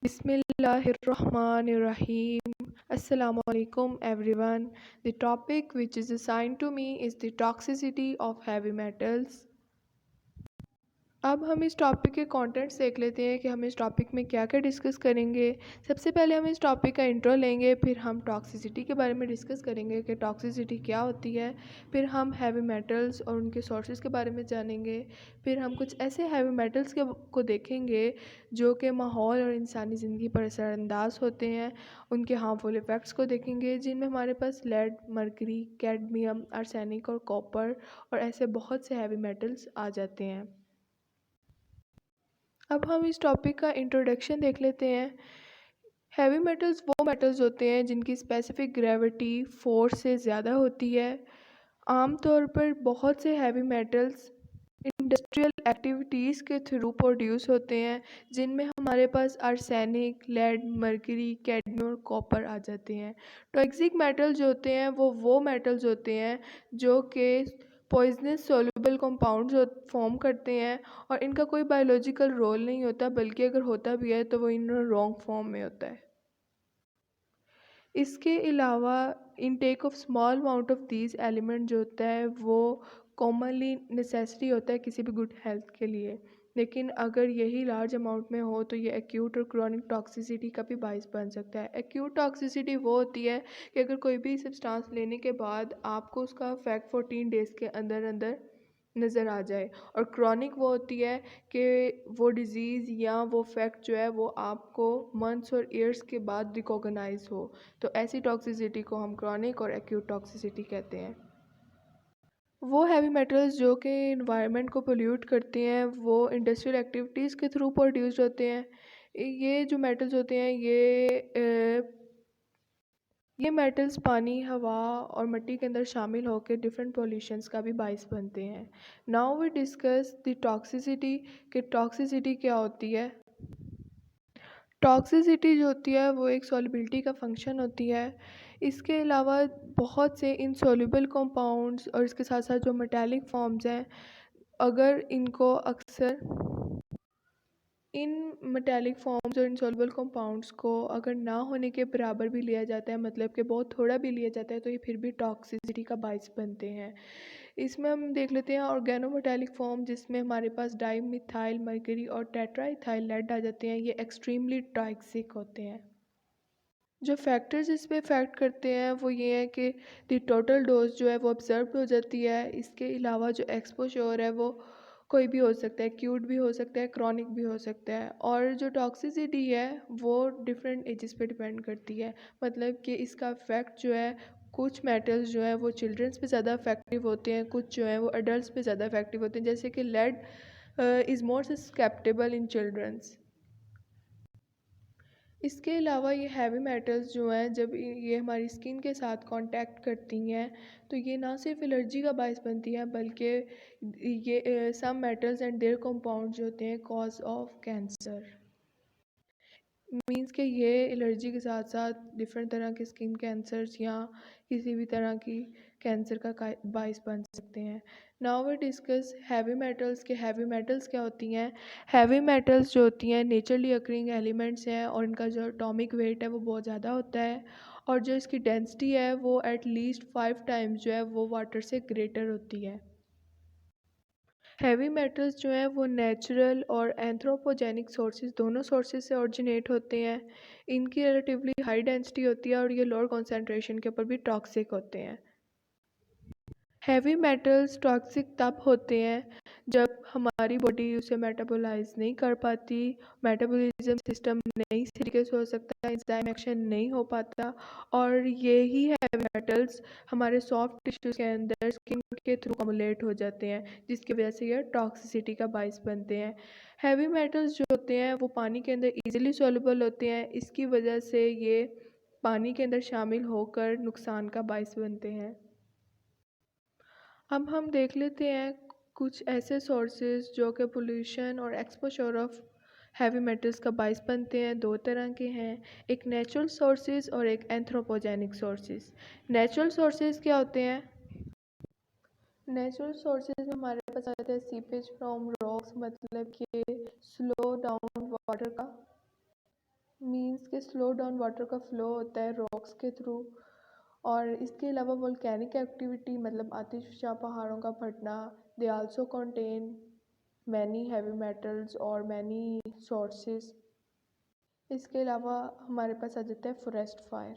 Bismillahirrahmanirrahim. Assalamu alaikum everyone. The topic which is assigned to me is the toxicity of heavy metals. अब हम इस topic के contents देख लेते हैं कि हम इस टॉपिक में क्या क्या डिस्कस करेंगे। सबसे पहले हम इस टॉपिक का इंट्रो लेंगे, फिर हम टॉक्सिसिटी के बारे में डिस्कस करेंगे कि टॉक्सिसिटी क्या होती है। फिर हम हैवी मेटल्स और उनके सोर्सेज के बारे में जानेंगे। फिर हम कुछ ऐसे हैवी मेटल्स को देखेंगे जो कि माहौल और इंसानी ज़िंदगी पर असरअंदाज होते हैं। उनके हार्मफुल इफ़ेक्ट्स को देखेंगे जिनमें हमारे पास लेड, मरकरी, कैडमियम, आर्सेनिक और कॉपर और ऐसे बहुत से हैवी मेटल्स आ जाते हैं। अब हम इस टॉपिक का इंट्रोडक्शन देख लेते हैं। हैवी मेटल्स वो मेटल्स होते हैं जिनकी स्पेसिफिक ग्रेविटी फोर्स से ज़्यादा होती है। आमतौर पर बहुत से हैवी मेटल्स इंडस्ट्रियल एक्टिविटीज़ के थ्रू प्रोड्यूस होते हैं, जिनमें हमारे पास आर्सेनिक, लेड, मरकरी, कैडमियम और कॉपर आ जाते हैं। टॉक्सिक मेटल जो होते हैं वो मेटल्स होते हैं जो कि पॉइजनस सोल्यूबल कंपाउंड्स फॉर्म करते हैं और इनका कोई बायोलॉजिकल रोल नहीं होता, बल्कि अगर होता भी है तो वो इन रॉन्ग फॉर्म में होता है। इसके अलावा intake of small amount of these element जो होता है वो कॉमनली नेसेसरी होता है किसी भी गुड हेल्थ के लिए, लेकिन अगर यही लार्ज अमाउंट में हो तो ये एक्यूट और क्रॉनिक टॉक्सिसिटी का भी बायस बन सकता है। एक्यूट टॉक्सिसिटी वो होती है कि अगर कोई भी सब्सटेंस लेने के बाद आपको उसका इफेक्ट 14 डेज़ के अंदर अंदर नज़र आ जाए, और क्रॉनिक वो होती है कि वो डिज़ीज़ या वो फैक्ट जो है वो आपको मंथ्स और ईयर्स के बाद रिकॉग्नाइज हो। तो ऐसी टॉक्सिसिटी को हम क्रॉनिक और एक्यूट टॉक्सिसिटी कहते हैं। वो हैवी मेटल्स जो कि इन्वायरमेंट को पोल्यूट करते हैं वो इंडस्ट्रियल एक्टिविटीज़ के थ्रू प्रोड्यूस्ड होते हैं। ये जो मेटल्स होते हैं ये मेटल्स पानी, हवा और मिट्टी के अंदर शामिल होकर डिफरेंट पॉल्यूशंस का भी बायस बनते हैं। Now we discuss the toxicity कि टॉक्सिसिटी क्या होती है। टॉक्सिसिटी जो होती है वो एक सॉल्युबिलिटी का फंक्शन होती है। इसके अलावा बहुत से इनसॉल्युबल कंपाउंड्स और इसके साथ साथ जो मेटालिक फॉर्म्स हैं, अगर इनको अक्सर इन मेटालिक फॉर्म्स और इनसॉल्युबल कंपाउंड्स को अगर ना होने के बराबर भी लिया जाता है, मतलब कि बहुत थोड़ा भी लिया जाता है, तो ये फिर भी टॉक्सिसिटी का बायस बनते हैं। इसमें हम देख लेते हैं ऑर्गेनोमेटालिक फॉर्म, जिसमें हमारे पास डाई मिथाइल मरकरी और टेट्राइथाइल लेड आ जाते हैं। ये एक्सट्रीमली टॉक्सिक होते हैं। जो फैक्टर्स इस पे इफ़ेक्ट करते हैं वो ये है कि दी टोटल डोज जो है वो ऑब्जर्व हो जाती है। इसके अलावा जो एक्सपोजर है वो कोई भी हो सकता है, एक्यूट भी हो सकता है, क्रॉनिक भी हो सकता है। और जो टॉक्सिसिटी है वो डिफरेंट एजेस पे डिपेंड करती है, मतलब कि इसका इफेक्ट जो है कुछ मेटल्स जो है वो चिल्ड्रंस पे ज़्यादा इफेक्टिव होते हैं, कुछ जो है वो एडल्ट्स पे ज़्यादा इफेक्टिव होते हैं। जैसे कि lead is more susceptible in childrens. इसके अलावा ये हैवी मेटल्स जो हैं जब ये हमारी स्किन के साथ कांटेक्ट करती हैं तो ये ना सिर्फ एलर्जी का बायस बनती हैं, बल्कि ये some metals and their compound जो होते हैं कॉज ऑफ कैंसर। मींस कि ये एलर्जी के साथ साथ डिफरेंट तरह के स्किन कैंसर्स या किसी भी तरह की कैंसर का बायस बन सकते हैं। Now we discuss heavy metals के हैवी मेटल्स क्या होती हैं। हैवी मेटल्स जो होती हैं नेचुरली अकरिंग एलिमेंट्स हैं और इनका जो एटॉमिक वेट है वो बहुत ज़्यादा होता है, और जो इसकी डेंसिटी है वो एट लीस्ट 5 टाइम्स जो है वो वाटर से ग्रेटर होती है। हैवी मेटल्स जो हैं वो नेचुरल और एंथ्रोपोजेनिक सोर्सेज दोनों सोर्सेज से ओरिजिनेट होते हैं। इनकी रिलेटिवली हाई डेंसिटी होती है और ये लोअर कॉन्सेंट्रेशन के ऊपर भी टॉक्सिक होते हैं। हैवी मेटल्स टॉक्सिक तब होते हैं जब हमारी बॉडी उसे मेटाबोलाइज नहीं कर पाती, मेटाबॉलिज्म सिस्टम नहीं तरीके से हो सकता, एंजाइम एक्शन नहीं हो पाता, और यही हैवी मेटल्स हमारे सॉफ्ट टिश्यूज के अंदर स्किन के थ्रू अक्युमुलेट हो जाते हैं, जिसकी वजह से ये टॉक्सिसिटी का बायस बनते हैं। हैवी मेटल्स जो होते हैं वो पानी के अंदर ईजिली सॉल्युबल होते हैं, इसकी वजह से ये पानी के अंदर शामिल होकर नुकसान का बायस बनते हैं। अब हम देख लेते हैं कुछ ऐसे सोर्सेज जो कि पोल्यूशन और एक्सपोजर ऑफ हैवी मेटल्स का बायस बनते हैं। दो तरह के हैं, एक नेचुरल सोर्सेज और एक एंथ्रोपोजेनिक सोर्सेज। नेचुरल सोर्सेज क्या होते हैं। नेचुरल सोर्सेज में हमारे पास आते हैं सीपेज फ्रॉम रॉक्स, मतलब कि स्लो डाउन वाटर का मीन्स के स्लो डाउन वाटर का फ्लो होता है रॉक्स के थ्रू। और इसके अलावा वोल्केनिक एक्टिविटी मतलब आतिशफशा पहाड़ों का फटना। They also contain many heavy metals और मैनी सोर्सेज। इसके अलावा हमारे पास आ जाता है फॉरेस्ट फायर।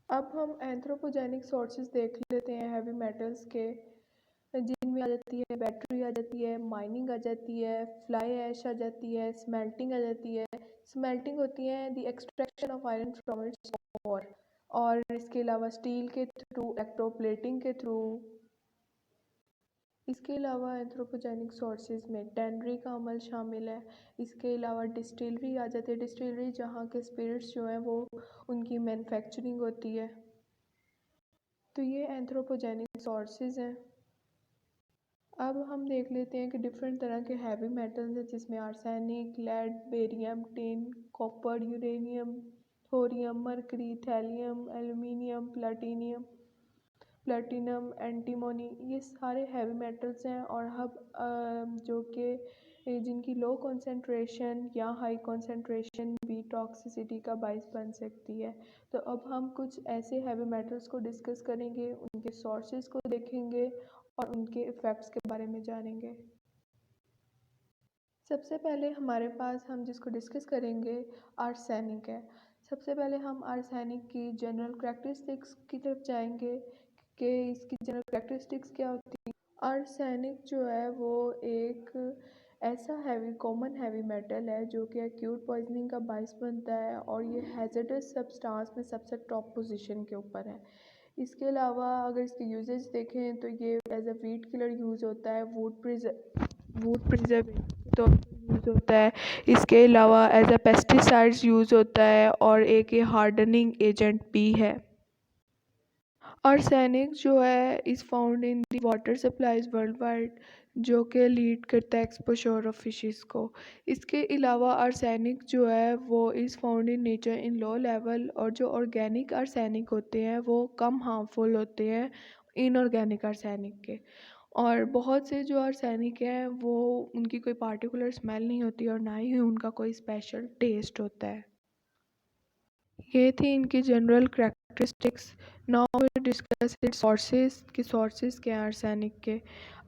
अब हम एंथ्रोपोजेनिक सोर्सेज देख लेते हैं हैवी मेटल्स के, जिनमें आ जाती है बैटरी, आ जाती है माइनिंग, आ जाती है फ्लाई ऐश, आ जाती है स्मेल्टिंग, आ जाती है। स्मेल्टिंग होती है the extraction of iron from its ore. और इसके अलावा स्टील के थ्रू, इलेक्ट्रोप्लेटिंग के थ्रू। इसके अलावा एंथ्रोपोजेनिक सोर्सेज में टैनरी का अमल शामिल है। इसके अलावा डिस्टिलरी आ जाती है, डिस्टिलरी जहाँ के स्पिरिट्स जो हैं वो उनकी मैन्युफैक्चरिंग होती है। तो ये एंथ्रोपोजेनिक सोर्सेज हैं। अब हम देख लेते हैं कि डिफरेंट तरह के हैवी मेटल्स हैं, जिसमें arsenic, lead, barium, tin, copper, uranium, thorium, mercury, thallium, aluminium, platinum, antimony, ये सारे हैवी मेटल्स हैं। और हम जो कि जिनकी लो कंसंट्रेशन या हाई कंसंट्रेशन भी टॉक्सिसिटी का बायस बन सकती है। तो अब हम कुछ ऐसे हैवी मेटल्स को डिस्कस करेंगे, उनके सोर्सेज को देखेंगे और उनके इफ़ेक्ट्स के बारे में जानेंगे। सबसे पहले हमारे पास हम जिसको डिस्कस करेंगे आर्सेनिक है। सबसे पहले हम आर्सेनिक की जनरल करैक्टरिस्टिक्स की तरफ जाएंगे कि इसकी जनरल करैक्टरिस्टिक्स क्या होती है। आर्सेनिक जो है वो एक ऐसा कॉमन हैवी मेटल है जो कि एक्यूट पॉइजनिंग का बायस बनता है और ये हैज़र्डस सब्सटेंस में सबसे टॉप पोजीशन के ऊपर है। इसके अलावा अगर इसके यूजेज देखें तो ये as a weed killer use होता है, वुड प्रिजर्वेटिव के तौर पर यूज़ होता है। इसके अलावा एज अ पेस्टिसाइड्स यूज़ होता है और एक ये हार्डनिंग एजेंट भी है। आर्सेनिक जो है is found in the water supplies world wide, जो कि लीड करता है एक्सपोजर ऑफ फिशेस को। इसके अलावा आर्सेनिक जो है वो is found in nature in low level, और जो ऑर्गेनिक आर्सेनिक होते हैं वो कम हार्मफुल होते हैं इनऑर्गेनिक आर्सेनिक के। और बहुत से जो आर्सेनिक हैं वो उनकी कोई पार्टिकुलर स्मेल नहीं होती और ना ही उनका कोई स्पेशल टेस्ट होता है। ये थी इनकी general characteristics. Now we discuss its sources कि सोर्सेज क्या हैं आर्सेनिक के।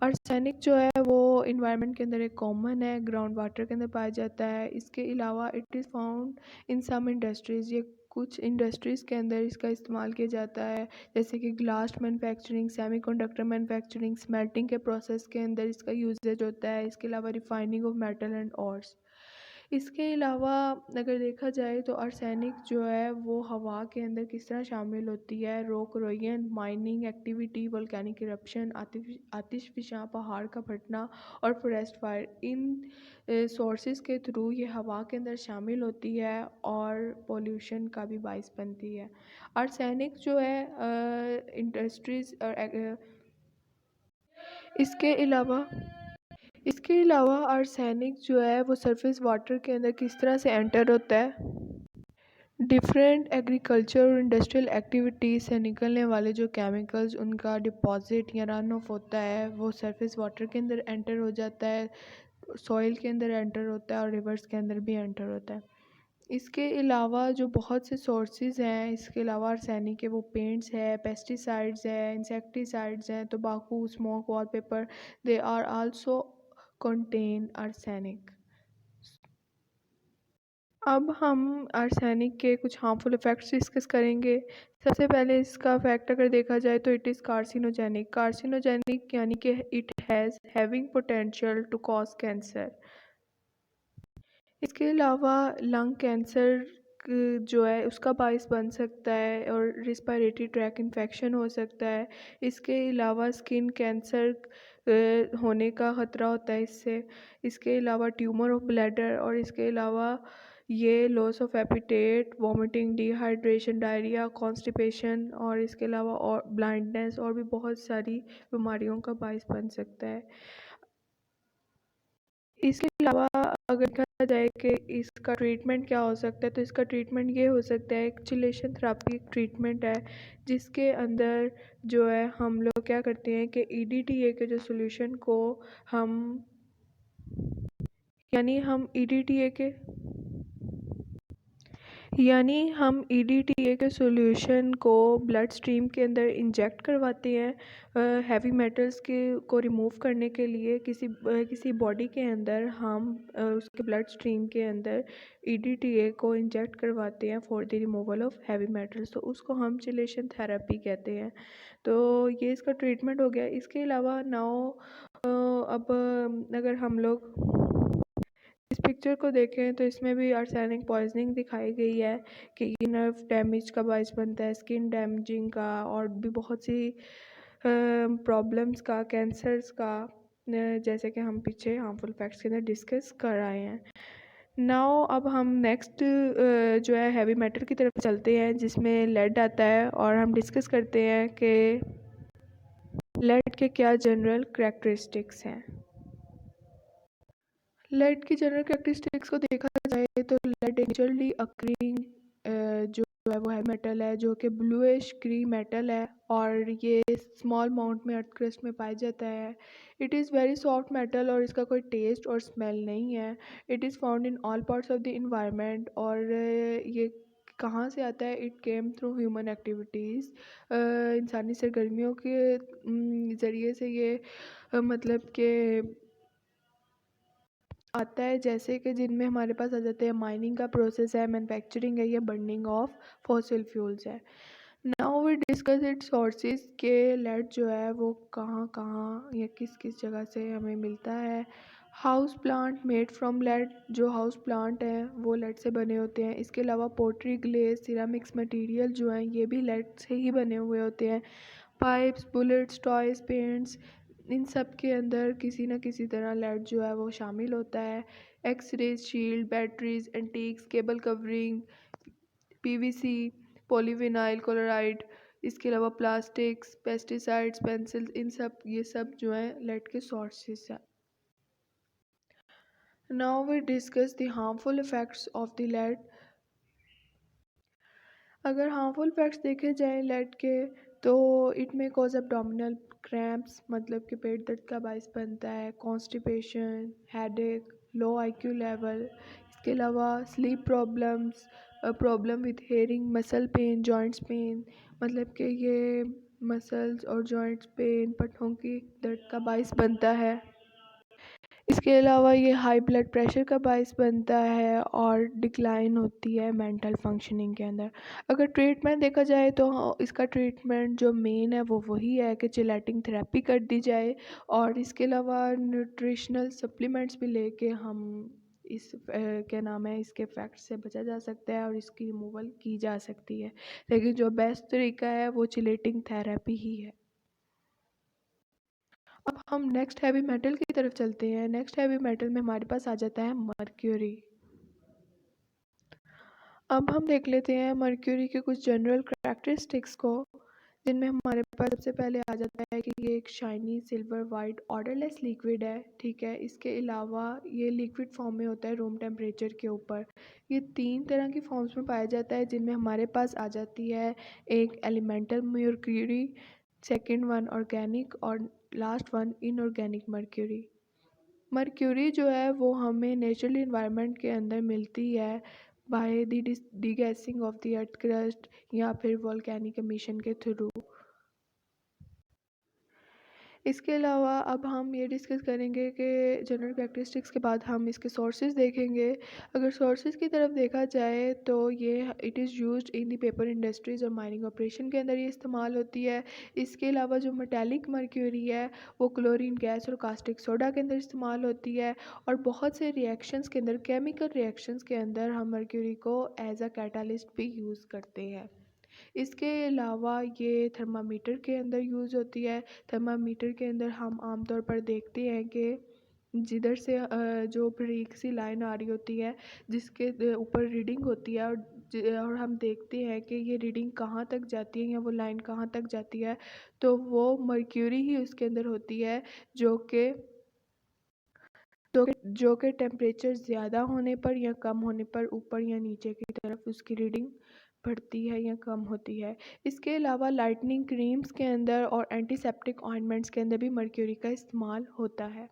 आर्सेनिक जो है वो इन्वायरमेंट के अंदर एक कॉमन है, ग्राउंड वाटर के अंदर पाया जाता है। इसके अलावा it is found in some industries, ये कुछ इंडस्ट्रीज़ के अंदर इसका इस्तेमाल किया जाता है, जैसे कि glass manufacturing, semiconductor manufacturing, smelting के प्रोसेस के अंदर इसका यूजेज होता है। इसके अलावा रिफाइनिंग ऑफ मेटल एंड ऑर्स। इसके अलावा अगर देखा जाए तो आर्सेनिक जो है वो हवा के अंदर किस तरह शामिल होती है। Rock corrosion, mining activity, volcanic eruption, आतिशफशां पहाड़ का फटना और फॉरेस्ट फायर, इन सोर्सेज के थ्रू ये हवा के अंदर शामिल होती है और पोल्यूशन का भी बायस बनती है। आर्सेनिक जो है इंडस्ट्रीज़ और इसके अलावा इसके अलावा आर्सेनिक जो है वो सरफेस वाटर के अंदर किस तरह से एंटर होता है। डिफरेंट एग्रीकल्चर और इंडस्ट्रियल एक्टिविटीज़ से निकलने वाले जो केमिकल्स उनका डिपॉजिट या रन ऑफ होता है वो सरफेस वाटर के अंदर एंटर हो जाता है, सॉइल के अंदर एंटर होता है और रिवर्स के अंदर भी एंटर होता है। इसके अलावा जो बहुत से सोर्सेज हैं इसके अलावा आर्सेनिक के, वो पेंट्स है, पेस्टिसाइड्स है, इंसेक्टिसाइड्स हैं, तंबाकू, smoke, wallpaper, they are also contain arsenic. अब हम आर्सेनिक के कुछ हार्मफुल इफ़ेक्ट्स डिस्कस करेंगे। सबसे पहले इसका इफ़ेक्ट अगर देखा जाए तो इट इज़ कार्सिनोजेनिक यानी कि it has having potential to cause cancer. इसके अलावा लंग कैंसर जो है उसका बायस बन सकता है और रिस्पायरेटरी ट्रैक इन्फेक्शन हो सकता है। इसके अलावा स्किन कैंसर होने का ख़तरा होता है इससे। इसके अलावा ट्यूमर ऑफ ब्लैडर, और इसके अलावा ये loss of epithet, vomiting, dehydration, diarrhoea, constipation, और इसके अलावा और ब्लाइंडनेस और भी बहुत सारी बीमारियों का बायस बन सकता है। इसके अलावा अगर देखा जाए कि इसका ट्रीटमेंट क्या हो सकता है, तो इसका ट्रीटमेंट ये हो सकता है, एक चिलेशन थेरेपी ट्रीटमेंट है, जिसके अंदर जो है हम लोग क्या करते हैं कि EDTA के जो सॉल्यूशन को हम यानी हम EDTA के यानी हम ईडीटीए के सॉल्यूशन को ब्लड स्ट्रीम के अंदर इंजेक्ट करवाते हैं हैवी मेटल्स के को रिमूव करने के लिए। किसी बॉडी के अंदर हम उसके ब्लड स्ट्रीम के अंदर ईडीटीए को इंजेक्ट करवाते हैं for the removal of heavy metals, तो उसको हम चिलेशन थेरेपी कहते हैं। तो ये इसका ट्रीटमेंट हो गया। इसके अलावा नाउ अब अगर हम लोग इस पिक्चर को देखें तो इसमें भी आर्सेनिक पॉइजनिंग दिखाई गई है कि ये नर्व डैमेज का बायस बनता है, स्किन डैमेजिंग का, और भी बहुत सी प्रॉब्लम्स का, कैंसर्स का, जैसे कि हम पीछे हार्मफुल फैक्ट्स के अंदर डिस्कस कर आए हैं। नाउ अब हम नेक्स्ट जो है हैवी मेटल की तरफ चलते हैं जिसमें लेड आता है, और हम डिस्कस करते हैं कि लेड के क्या जनरल करैक्टरिस्टिक्स हैं। लेड की जनरल कैरेक्टरिस्टिक्स को देखा जाए तो लेड नेचुरली अक्रिंग जो है वो है मेटल है, जो कि ब्लूइश ग्री मेटल है, और ये स्मॉल अमाउंट में अर्थ क्रस्ट में पाया जाता है। It is very soft metal और इसका कोई टेस्ट और स्मेल नहीं है। It is found in all parts of the environment, और ये कहाँ से आता है? It came through human activities. इंसानी सरगर्मियों के ज़रिए से ये मतलब कि आता है, जैसे कि जिनमें हमारे पास आ जाते हैं माइनिंग का प्रोसेस है, मैन्युफैक्चरिंग है, या बर्निंग ऑफ फॉसिल फ्यूल्स है। Now we discuss its sources के लेड जो है वो कहाँ कहाँ या किस किस जगह से हमें मिलता है। House plant made from lead, जो हाउस प्लांट हैं वो लेड से बने होते हैं। इसके अलावा पोट्री, ग्लेस, सिरामिक्स मटेरियल जो हैं ये भी लेड से ही बने हुए होते हैं। पाइप्स, बुलेट्स, टॉयज, पेंट्स, इन सब के अंदर किसी न किसी तरह लेड जो है वो शामिल होता है। X rays, shield, batteries, antiques, cable covering, PVC, polyvinyl chloride, इसके अलावा प्लास्टिक्स, पेस्टिसाइड्स, पेंसिल्स, इन सब ये सब जो हैं लेड के सोर्सेज हैं। Now we discuss the harmful effects of the lead. अगर हार्मफुल इफेक्ट्स देखे जाएँ लेड के, तो इट में कॉज एब्डोमिनल क्रैम्प्स, मतलब कि पेट दर्द का बायस बनता है, कॉन्स्टिपेशन, हेडेक, लो आईक्यू लेवल, इसके अलावा sleep problems, problem with hearing, muscle pain, joints pain, मतलब कि ये मसल्स और जॉइंट्स पेन, पट्टों की दर्द का बायस बनता है। इसके अलावा ये हाई ब्लड प्रेशर का बायस बनता है और डिक्लाइन होती है मेंटल फंक्शनिंग के अंदर। अगर ट्रीटमेंट देखा जाए तो इसका ट्रीटमेंट जो मेन है वो वही है कि चिलेटिंग थेरेपी कर दी जाए, और इसके अलावा न्यूट्रिशनल सप्लीमेंट्स भी लेके हम इस क्या नाम है इसके इफ़ेक्ट से बचा जा सकता है और इसकी रिमूवल की जा सकती है। लेकिन जो बेस्ट तरीका है वो चिलेटिंग थेरेपी ही है। अब हम नेक्स्ट हैवी मेटल की तरफ चलते हैं। नेक्स्ट हैवी मेटल में हमारे पास आ जाता है मर्क्यूरी। अब हम देख लेते हैं मर्क्यूरी के कुछ जनरल करैक्टरिस्टिक्स को, जिनमें हमारे पास सबसे पहले आ जाता है कि ये एक shiny silver white odourless liquid है। ठीक है, इसके अलावा ये लिक्विड फॉर्म में होता है रूम टेम्परेचर के ऊपर। ये 3 तरह की फॉर्म्स में पाया जाता है, जिनमें हमारे पास आ जाती है एक elemental mercury, second one organic, और last one inorganic mercury. Mercury जो है वो हमें नेचुरल इन्वायरमेंट के अंदर मिलती है by the degassing of the earth crust या फिर वोल्केनिक एमिशन के थ्रू। इसके अलावा अब हम ये डिस्कस करेंगे कि जनरल कैरेक्टरिस्टिक्स के बाद हम इसके सोर्सेज देखेंगे। अगर सोर्सेज की तरफ देखा जाए तो ये it is used in the paper industries और माइनिंग ऑपरेशन के अंदर ये इस्तेमाल होती है। इसके अलावा जो मेटालिक मर्क्यूरी है वो क्लोरीन गैस और कास्टिक सोडा के अंदर इस्तेमाल होती है, और बहुत से रिएक्शंस के अंदर, केमिकल रिएक्शंस के अंदर हम मर्क्यूरी को एज अ कैटालिस्ट भी यूज़ करते हैं। इसके अलावा ये थर्मामीटर के अंदर यूज़ होती है। थर्मामीटर के अंदर हम आमतौर पर देखते हैं कि जिधर से जो बारीक सी लाइन आ रही होती है जिसके ऊपर रीडिंग होती है, और हम देखते हैं कि ये रीडिंग कहाँ तक जाती है या वो लाइन कहाँ तक जाती है, तो वो मर्क्यूरी ही उसके अंदर होती है, जो कि जो कि टेम्परेचर ज़्यादा होने पर या कम होने पर ऊपर या नीचे की तरफ उसकी रीडिंग बढ़ती है या कम होती है। इसके अलावा लाइटनिंग क्रीम्स के अंदर और एंटीसेप्टिक ऑइंटमेंट्स के अंदर भी मर्क्यूरी का इस्तेमाल होता है।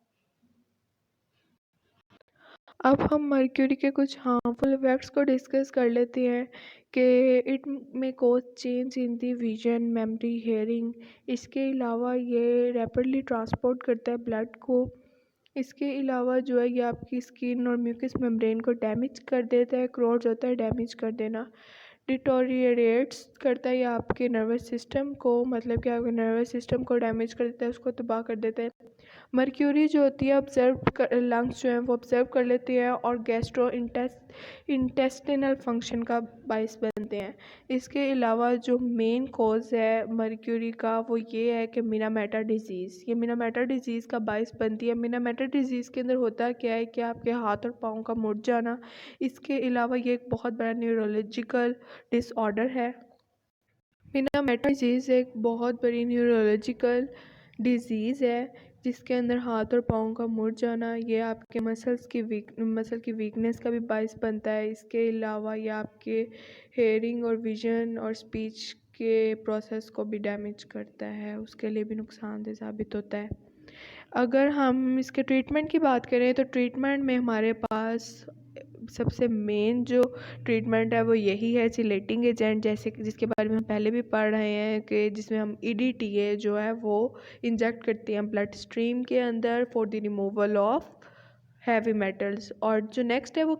अब हम मर्क्यूरी के कुछ हार्मफुल इफ़ेक्ट्स को डिस्कस कर लेते हैं कि it may cause change in the vision, memory, hearing. इसके अलावा ये रैपिडली ट्रांसपोर्ट करता है ब्लड को। इसके अलावा जो है ये आपकी स्किन और म्यूकस मेम्ब्रेन को डैमेज कर देता है, क्रोड्स होता है डैमेज कर देना। डिटोरिएट्स करता है ये आपके नर्वस सिस्टम को, मतलब कि आपके नर्वस सिस्टम को डैमेज कर देता है, उसको तबाह कर देता है। मर्क्यूरी जो होती है लंग्स जो हैं वो ऑब्जर्व कर लेती है और गैस्ट्रो इंटेस्टिनल फंक्शन का बाइस बनते हैं। इसके अलावा जो मेन कॉज है मर्क्यूरी का वो ये है कि मिनामेटा डिजीज़, ये मिनामेटा डिजीज़ का बाइस बनती है। मिनामेटा डिजीज़ के अंदर होता क्या है कि आपके हाथ और पाँव का मुड़ जाना। इसके अलावा ये एक बहुत बड़ा न्यूरोलॉजिकल डिसऑर्डर है। मिनामेटा डिजीज़ एक बहुत बड़ी न्यूरोलॉजिकल डिजीज़ है जिसके अंदर हाथ और पाँव का मुड़ जाना, ये आपके मसल की वीकनेस का भी बाइस बनता है। इसके अलावा ये आपके हेयरिंग और विजन और स्पीच के प्रोसेस को भी डैमेज करता है, उसके लिए भी नुकसानदेह साबित होता है। अगर हम इसके ट्रीटमेंट की बात करें तो ट्रीटमेंट में हमारे पास सबसे मेन जो ट्रीटमेंट है वो यही है चिलेटिंग एजेंट, जैसे कि जिसके बारे में हम पहले भी पढ़ रहे हैं कि जिसमें हम EDTA जो है वो इंजेक्ट करते हैं ब्लड स्ट्रीम के अंदर for the removal of heavy metals. और जो नेक्स्ट है वो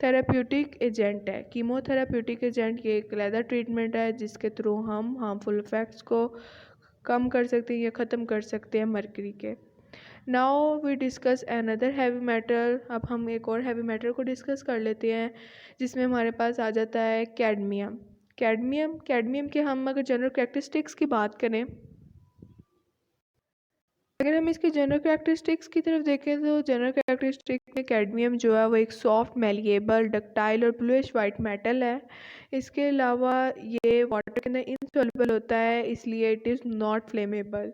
थेराप्यूटिक एजेंट है। कीमोथेराप्यूटिक एजेंट ये एक अलग ट्रीटमेंट है जिसके थ्रू हम हार्मफुल इफ़ेक्ट्स को कम कर सकते हैं या ख़त्म कर सकते हैं मर्करी के। Now we discuss another heavy metal. अब हम एक और हैवी मेटल को डिस्कस कर लेते हैं जिसमें हमारे पास आ जाता है कैडमियम। कैडमियम के हम अगर जनरल कैरेक्टरिस्टिक्स की बात करें, अगर हम इसके जनरल कैरेक्टरिस्टिक्स की तरफ देखें तो जनरल कैरेक्टरिस्टिक में कैडमियम जो है वो एक सॉफ्ट मेलिएबल डक्टाइल और ब्लूइश वाइट मेटल है। इसके अलावा ये वाटर के अंदर इनसॉल्युबल होता है, इसलिए इट इज़ नॉट फ्लेमेबल।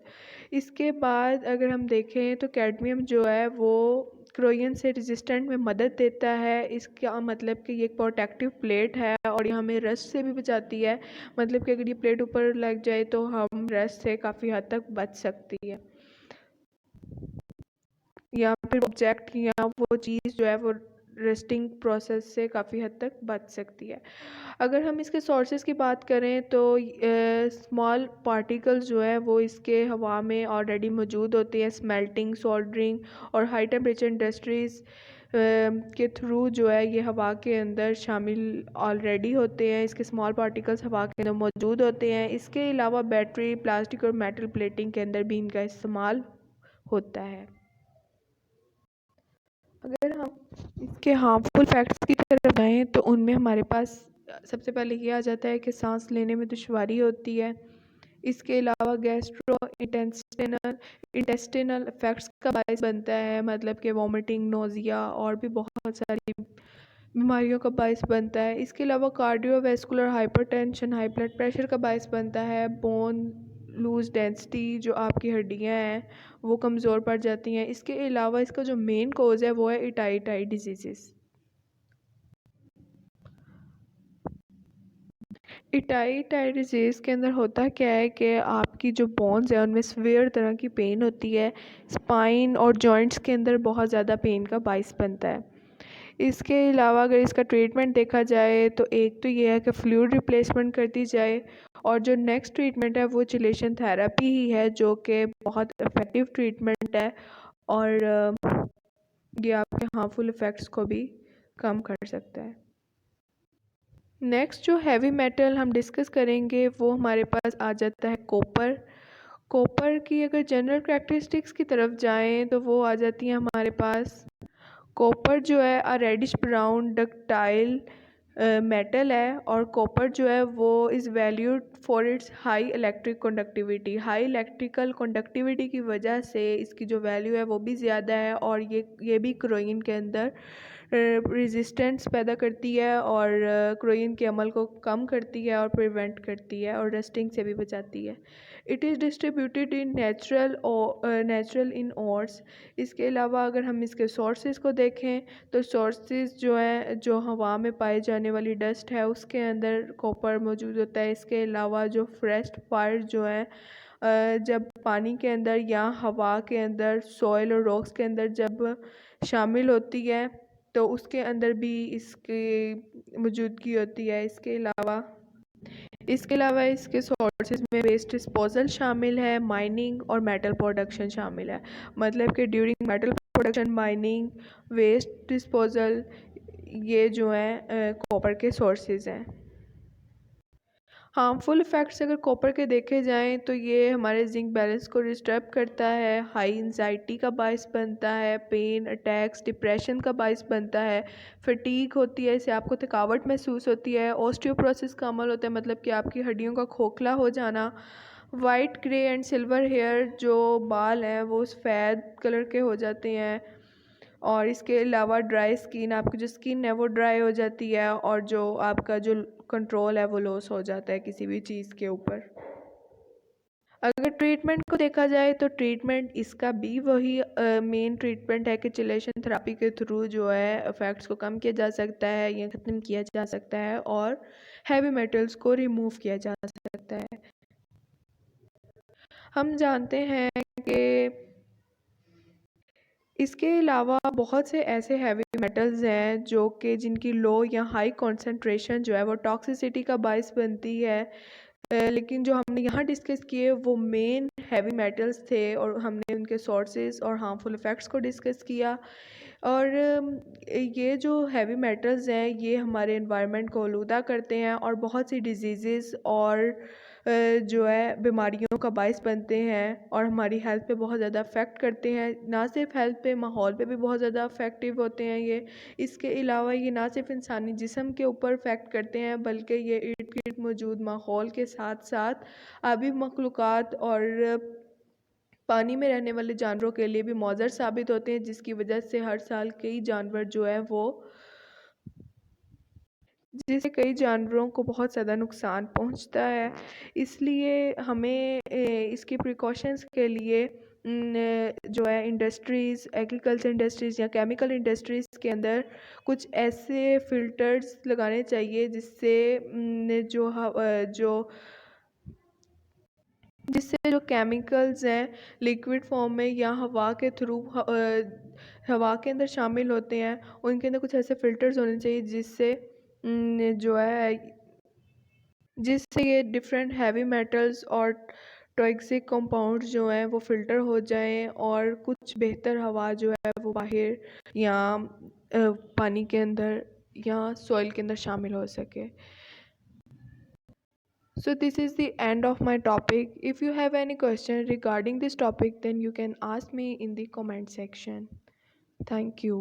इसके बाद अगर हम देखें तो कैडमियम जो है वो क्रोयन से रेजिस्टेंट में मदद देता है। इसका मतलब कि ये एक प्रोटेक्टिव प्लेट है और ये हमें रस्ट से भी बचाती है, मतलब कि अगर ये प्लेट ऊपर लग जाए तो हम रस्ट से काफ़ी हद तक बच सकती है, या फिर ऑब्जेक्ट या वो चीज़ जो है वो रेस्टिंग प्रोसेस से काफ़ी हद तक बच सकती है। अगर हम इसके सोर्सेज की बात करें तो स्मॉल पार्टिकल्स जो है वो इसके हवा में ऑलरेडी मौजूद होते हैं। स्मेल्टिंग, सोल्डरिंग और हाई टेम्परेचर इंडस्ट्रीज़ के थ्रू जो है ये हवा के अंदर शामिल ऑलरेडी होते हैं। इसके स्मॉल पार्टिकल्स हवा के अंदर मौजूद होते हैं। इसके अलावा बैटरी, प्लास्टिक और मेटल प्लेटिंग के अंदर भी इनका इस्तेमाल होता है। अगर हम इसके हार्मफुल फैक्ट्स की तरफ आएँ तो उनमें हमारे पास सबसे पहले ये आ जाता है कि सांस लेने में दुश्वारी होती है। इसके अलावा गैस्ट्रो इंटेस्टिनल इफेक्ट्स का बायस बनता है, मतलब कि वॉमिटिंग, नोज़िया और भी बहुत सारी बीमारियों का बायस बनता है। इसके अलावा cardiovascular hypertension, high blood pressure का बायस बनता है। बोन लूज डेंसिटी, जो आपकी हड्डियाँ हैं वो कमज़ोर पड़ जाती हैं। इसके अलावा इसका जो मेन कोज़ है वो है इटाई डिजीज़। इटाई डिजीज़ के अंदर होता क्या है कि आपकी जो बोन्स है उनमें सीवियर तरह की पेन होती है। स्पाइन और जॉइंट्स के अंदर बहुत ज़्यादा पेन का बायस बनता है। इसके अलावा अगर इसका ट्रीटमेंट देखा जाए तो एक तो ये है कि फ्लूइड रिप्लेसमेंट कर दी जाए, और जो नेक्स्ट ट्रीटमेंट है वो चिलेशन थेरेपी ही है जो कि बहुत इफ़ेक्टिव ट्रीटमेंट है और ये आपके हार्मफुल इफ़ेक्ट्स को भी कम कर सकता है। नेक्स्ट जो हैवी मेटल हम डिस्कस करेंगे वो हमारे पास आ जाता है कॉपर। कॉपर की अगर जनरल कैरेक्टरिस्टिक्स की तरफ जाएं तो वो आ जाती हैं हमारे पास। कॉपर जो है रेडिश ब्राउन डक्टाइल मेटल है, और कॉपर जो है वो is valued for its high electric conductivity. High electrical conductivity की वजह से इसकी जो वैल्यू है वो भी ज़्यादा है, और ये भी क्रोइन के अंदर रेजिस्टेंस पैदा करती है और क्रोइन के अमल को कम करती है और प्रिवेंट करती है और रस्टिंग से भी बचाती है। It is distributed in natural in ores. इसके अलावा अगर हम इसके सोर्सेज को देखें तो सोर्सेज जो हैं, जो हवा में पाई जाने वाली डस्ट है उसके अंदर कॉपर मौजूद होता है। इसके अलावा जो फॉरेस्ट फायर जो है जब पानी के अंदर या हवा के अंदर, सॉइल और रॉक्स के अंदर जब शामिल होती है तो उसके अंदर भी इसकी मौजूदगी होती है। इसके अलावा इसके सोर्सेज में वेस्ट डिस्पोजल शामिल है, माइनिंग और मेटल प्रोडक्शन शामिल है। मतलब कि during metal production, mining, waste disposal, ये जो हैं कॉपर के सोर्सेज हैं। हार्मफुल इफ़ेक्ट्स अगर कॉपर के देखे जाएं तो ये हमारे जिंक बैलेंस को डिस्टर्ब करता है, हाई एंजाइटी का बायस बनता है, पेन, अटैक्स, डिप्रेशन का बायस बनता है, फटीग होती है, इससे आपको थकावट महसूस होती है, ऑस्टियोपोरोसिस का अमल होता है, मतलब कि आपकी हड्डियों का खोखला हो जाना, white, grey and silver hair जो बाल हैं वो सफ़ेद कलर के हो जाते हैं, और इसके अलावा ड्राई स्किन, आपकी जो स्किन है वो ड्राई हो जाती है, और जो आपका जो कंट्रोल है वो लॉस हो जाता है किसी भी चीज़ के ऊपर। अगर ट्रीटमेंट को देखा जाए तो ट्रीटमेंट इसका भी वही मेन ट्रीटमेंट है कि चिलेशन थेरेपी के थ्रू जो है इफ़ेक्ट्स को कम किया जा सकता है या ख़त्म किया जा सकता है, और हैवी मेटल्स को रिमूव किया जा सकता है। हम जानते हैं कि इसके अलावा बहुत से ऐसे हैवी मेटल्स हैं जो कि जिनकी लो या हाई कंसंट्रेशन जो है वो टॉक्सिसिटी का बायस बनती है, लेकिन जो हमने यहाँ डिस्कस किए वो मेन हैवी मेटल्स थे, और हमने उनके सोर्सेज और हार्मफुल इफ़ेक्ट्स को डिस्कस किया। और ये जो हैवी मेटल्स हैं ये हमारे एनवायरनमेंट को आलूदा करते हैं और बहुत सी डिजीज़ेज़ और जो है बीमारियों का बायस बनते हैं, और हमारी हेल्थ पे बहुत ज़्यादा अफेक्ट करते हैं। ना सिर्फ हेल्थ पे, माहौल पे भी बहुत ज़्यादा अफेक्टिव होते हैं ये। इसके अलावा ये ना सिर्फ इंसानी जिस्म के ऊपर अफेक्ट करते हैं, बल्कि ये इर्द गिर्द मौजूद माहौल के साथ साथ आबी मखलूक़ात और पानी में रहने वाले जानवरों के लिए भी मौजर साबित होते हैं, जिसकी वजह से हर साल कई जानवर जो है वो जिससे कई जानवरों को बहुत ज़्यादा नुकसान पहुंचता है। इसलिए हमें इसकी प्रिकॉशंस के लिए जो है इंडस्ट्रीज़, एग्रीकल्चर इंडस्ट्रीज़ या केमिकल इंडस्ट्रीज़ के अंदर कुछ ऐसे फ़िल्टर्स लगाने चाहिए जिससे जो केमिकल्स हैं लिक्विड फॉर्म में या हवा के थ्रू हवा के अंदर शामिल होते हैं, उनके अंदर कुछ ऐसे फ़िल्टर्स होने चाहिए जो है जिससे ये डिफरेंट हैवी मेटल्स और टॉक्सिक कंपाउंड्स जो हैं वो फ़िल्टर हो जाएं, और कुछ बेहतर हवा जो है वो बाहर या पानी के अंदर या सॉइल के अंदर शामिल हो सके। So this is the end of my topic. If you have any question regarding this topic, then you can ask me in the comment section. Thank you.